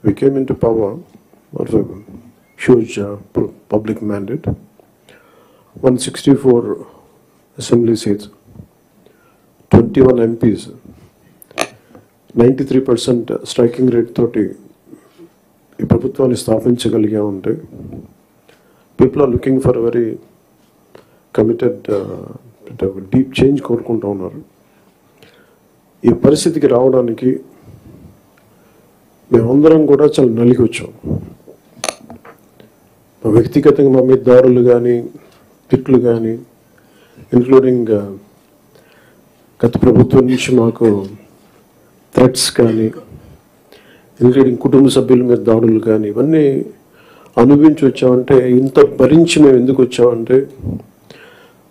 we came into power of a huge public mandate, 164 assembly seats, 21 MPs, 93% striking rate తోటి ఈ ప్రభుత్వాన్ని స్థాపించగలిగా ఉంటే people are looking for very committed deep change కోరుకుంటూ ఉన్నారు. ఈ పరిస్థితికి రావడానికి మేమందరం కూడా చాలా నలిగి వచ్చాం. వ్యక్తిగతంగా మా మీద దాడులు కానీ తిట్లు కానీ, ఇంక్లూడింగ్ గత ప్రభుత్వం నుంచి మాకు థ్రెట్స్ కానీ, ఇంక్లూడింగ్ కుటుంబ సభ్యుల మీద దాడులు కానీ, ఇవన్నీ అనుభవించి వచ్చామంటే, ఇంత భరించి మేము ఎందుకు వచ్చామంటే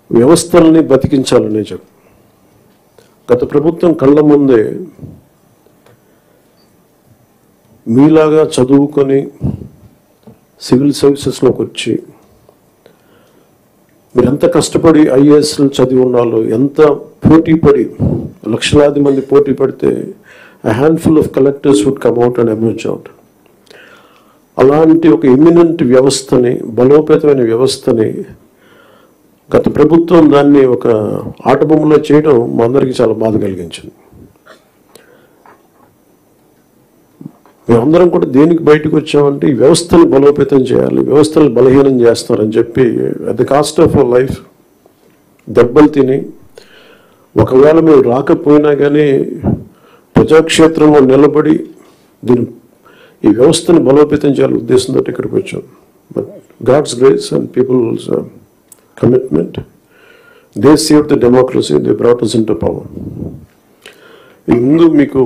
వ్యవస్థల్ని బతికించాలనే చెప్పు. గత ప్రభుత్వం కళ్ళ ముందే మీలాగా చదువుకొని సివిల్ సర్వీసెస్లోకి వచ్చి మీరు ఎంత కష్టపడి ఐఏఎస్లు చదివి ఉన్నాలో, ఎంత పోటీ పడి లక్షలాది మంది పోటీ పడితే a handful of collectors would come out and emerge out. అలాంటి ఒక ఎమినెంట్ వ్యవస్థని, బలోపేతమైన వ్యవస్థని గత ప్రభుత్వం దాన్ని ఒక ఆటబొమ్మలో చేయడం మా అందరికీ చాలా బాధ కలిగించింది. మేమందరం కూడా దేనికి బయటకు వచ్చామంటే ఈ వ్యవస్థను బలోపేతం చేయాలి, వ్యవస్థను బలహీనం చేస్తారని చెప్పి at the cost of our life దెబ్బలు తిని, ఒకవేళ మేము రాకపోయినా కానీ ప్రజాక్షేత్రంలో నిలబడి ఈ వ్యవస్థను బలోపేతం చేయాలని ఉద్దేశంతో ఇక్కడికి వచ్చాం. But God's grace and people's commitment, they save the democracy, they brought us into power. ముందు మీకు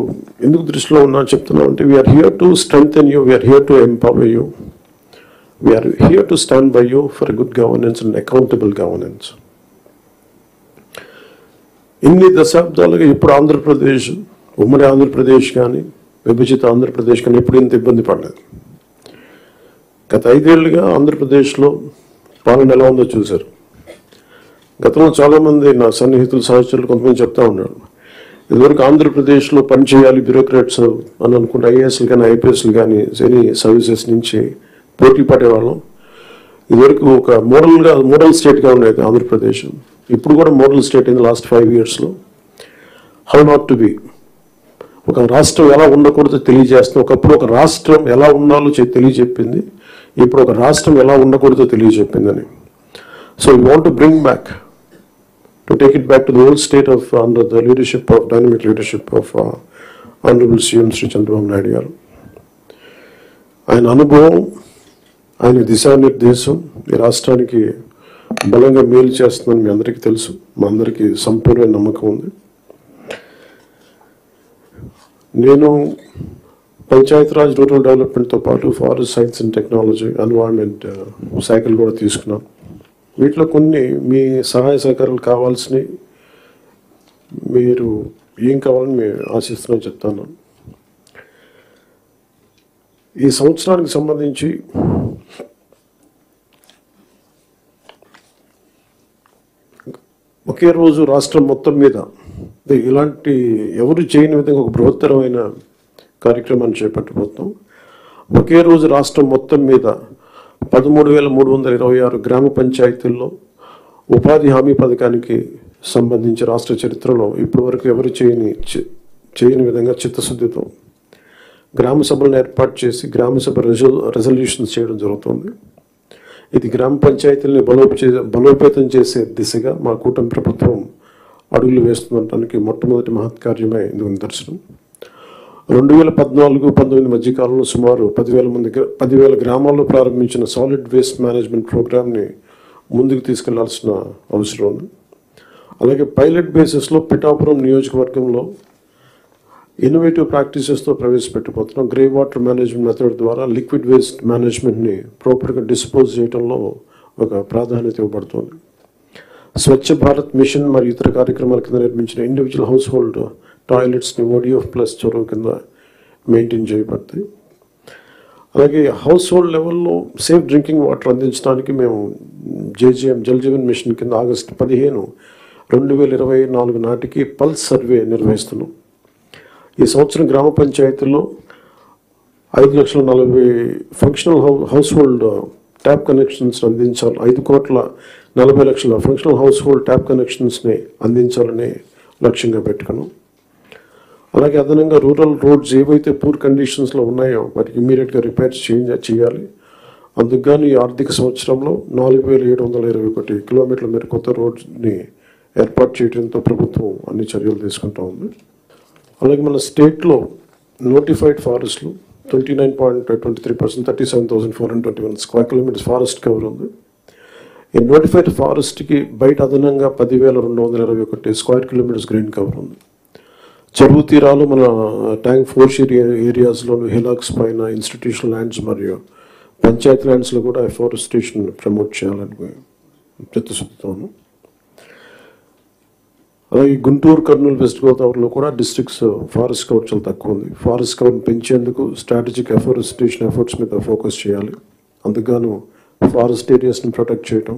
ఎందుకు దృష్టిలో ఉన్నా చెప్తున్నాం అంటే, we are here to strengthen you, we are here to empower you, we are here to stand by you for good governance and accountable governance. ఇన్ని దశాబ్దాలుగా ఇప్పుడు ఆంధ్రప్రదేశ్, ఉమ్మడి ఆంధ్రప్రదేశ్ కానీ విభజిత ఆంధ్రప్రదేశ్ కానీ ఎప్పుడు ఇంత ఇబ్బంది పడలేదు. గత 5 ఏళ్ళుగా ఆంధ్రప్రదేశ్లో పాలన ఎలా ఉందో చూశారు. గతంలో చాలామంది నా సన్నిహితులు, సహచరులు కొంతమంది చెప్తా ఉన్నారు, ఇదివరకు ఆంధ్రప్రదేశ్లో పనిచేయాలి బ్యూరోక్రాట్స్ అని అనుకుంటే ఐఏఎస్లు కానీ ఐపీఎస్లు కానీ ఎనీ సర్వీసెస్ నుంచి పోటీ పడేవాళ్ళం. ఇదివరకు ఒక మోడల్ స్టేట్గా ఉండేది ఆంధ్రప్రదేశ్. ఇప్పుడు కూడా model state in the last 5 yearsలో. హౌ నాట్ టు బి, ఒక రాష్ట్రం ఎలా ఉండకూడదో తెలియజేస్తుంది. ఒకప్పుడు ఒక రాష్ట్రం ఎలా ఉండాలో తెలియజెప్పింది, ఇప్పుడు ఒక రాష్ట్రం ఎలా ఉండకూడదో తెలియజెప్పిందని. So we want to bring back, to take it back to the old state of under the leadership of dynamic leadership of Honorable CM Sri Chandrababu Naidu garu. ఆయన అనుభవం, ఆయన దిశానిర్దేశం ఈ రాష్ట్రానికి బలంగా మేలు చేస్తుందని మీ అందరికీ తెలుసు, మా అందరికీ సంపూర్ణ నమ్మకం ఉంది. నేను పంచాయతీరాజ్ రూరల్ డెవలప్మెంట్తో పాటు forest science and technology, environment శాఖలు కూడా తీసుకున్నాను. వీటిలో కొన్ని మీ సహాయ సహకారాలు కావాల్సినవి, మీరు ఏం కావాలని మేము ఆశిస్తున్నామని చెప్తాను. ఈ సంవత్సరానికి సంబంధించి ఒకే రోజు రాష్ట్రం మొత్తం మీద ఇలాంటి ఎవరు చేయని విధంగా ఒక బృహత్తరమైన కార్యక్రమాన్ని చేపట్టబోతున్నాం. ఒకే రోజు రాష్ట్రం మొత్తం మీద 13,326 గ్రామ పంచాయతీల్లో ఉపాధి హామీ పథకానికి సంబంధించి రాష్ట్ర చరిత్రలో ఇప్పటివరకు ఎవరు చేయని విధంగా చిత్తశుద్ధితో గ్రామ సభలను ఏర్పాటు చేసి గ్రామ సభ రెజల్యూషన్స్ చేయడం జరుగుతుంది. ఇది గ్రామ పంచాయతీలని బలోపేతం చేసే దిశగా మా కూటమి ప్రభుత్వం అడుగులు వేస్తుండటానికి మొట్టమొదటి మహత్కార్యమే ఇందుకు నిదర్శనం. 2014-19 మధ్యకాలంలో సుమారు 10,000 గ్రామాల్లో ప్రారంభించిన సాలిడ్ వేస్ట్ మేనేజ్మెంట్ ప్రోగ్రామ్ని ముందుకు తీసుకెళ్లాల్సిన అవసరం ఉంది. అలాగే పైలట్ బేసిస్లో పిఠాపురం నియోజకవర్గంలో ఇన్నోవేటివ్ ప్రాక్టీసెస్తో ప్రవేశపెట్టబోతున్నాం. గ్రే వాటర్ మేనేజ్మెంట్ మెథడ్ ద్వారా లిక్విడ్ వేస్ట్ మేనేజ్మెంట్ని ప్రాపర్గా డిస్పోజ్ చేయడంలో ఒక ప్రాధాన్యత ఇవ్వబడుతుంది. స్వచ్ఛ భారత్ మిషన్ మరియు ఇతర కార్యక్రమాల కింద నిర్మించిన ఇండివిజువల్ హౌస్ హోల్డ్ టాయిలెట్స్ని ODF+ చొరవ కింద మెయింటైన్ చేయబడతాయి. అలాగే హౌస్ హోల్డ్ లెవెల్లో సేఫ్ డ్రింకింగ్ వాటర్ అందించడానికి మేము JJM జల్ జీవన్ మిషన్ కింద ఆగస్టు 15, 2024 నాటికి పల్స్ సర్వే నిర్వహిస్తున్నాం. ఈ సంవత్సరం గ్రామ పంచాయతీల్లో 5,40,000 functional house hold tap connections అందించాలి. 5,40,00,000 ఫంక్షనల్ హౌస్ హోల్డ్ ట్యాప్ కనెక్షన్స్ని అందించాలని లక్ష్యంగా పెట్టుకున్నాం. అలాగే అదనంగా రూరల్ రోడ్స్ ఏవైతే పూర్ కండిషన్స్లో ఉన్నాయో వాటికి ఇమీడియట్గా రిపేర్స్ చేయాలి. అందుకని ఈ ఆర్థిక సంవత్సరంలో 4,721 కిలోమీటర్ల మేర కొత్త రోడ్స్ని ఏర్పాటు చేయడంతో ప్రభుత్వం అన్ని చర్యలు తీసుకుంటూ ఉంది. అలాగే మన స్టేట్లో నోటిఫైడ్ ఫారెస్ట్లు 29.23%, 37,421 స్క్వేర్ కిలోమీటర్స్ ఫారెస్ట్ కవర్ ఉంది. ఈ నోటిఫైడ్ ఫారెస్ట్కి బయట అదనంగా 10,221 స్క్వేర్ కిలోమీటర్స్ గ్రీన్ కవర్ ఉంది. చెరువు తీరాలు మన ట్యాంక్ ఫోర్స్ ఏరియాస్లో హిలాక్స్ పైన ఇన్స్టిట్యూషనల్ ల్యాండ్స్ మరియు పంచాయతీ ల్యాండ్స్లో కూడా ఎఫారెస్టేషన్ ప్రమోట్ చేయాలని చిత్తశుద్ధితోను. అలాగే గుంటూరు, కర్నూలు, వెస్ట్ గోదావరిలో కూడా డిస్ట్రిక్ట్స్ ఫారెస్ట్ కవర్ చాలా తక్కువ ఉంది. ఫారెస్ట్ కవర్ పెంచేందుకు స్ట్రాటజిక్ ఎఫారెస్టేషన్ ఎఫర్ట్స్ మీద ఫోకస్ చేయాలి. అందుకను ఫారెస్ట్ ఏరియాస్ని ప్రొటెక్ట్ చేయటం,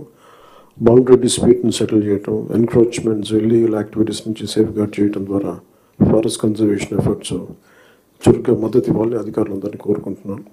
బౌండరీ డిస్ప్యూట్ని సెటిల్ చేయటం, ఎన్క్రోచ్మెంట్స్, ఇల్లీగల్ యాక్టివిటీస్ నుంచి సేఫ్ గార్డ్ చేయడం ద్వారా ఫారెస్ట్ కన్జర్వేషన్ ఎఫర్ట్స్ చురుగ్గా మద్దతు ఇవ్వాలని అధికారులందరినీ కోరుకుంటున్నాను.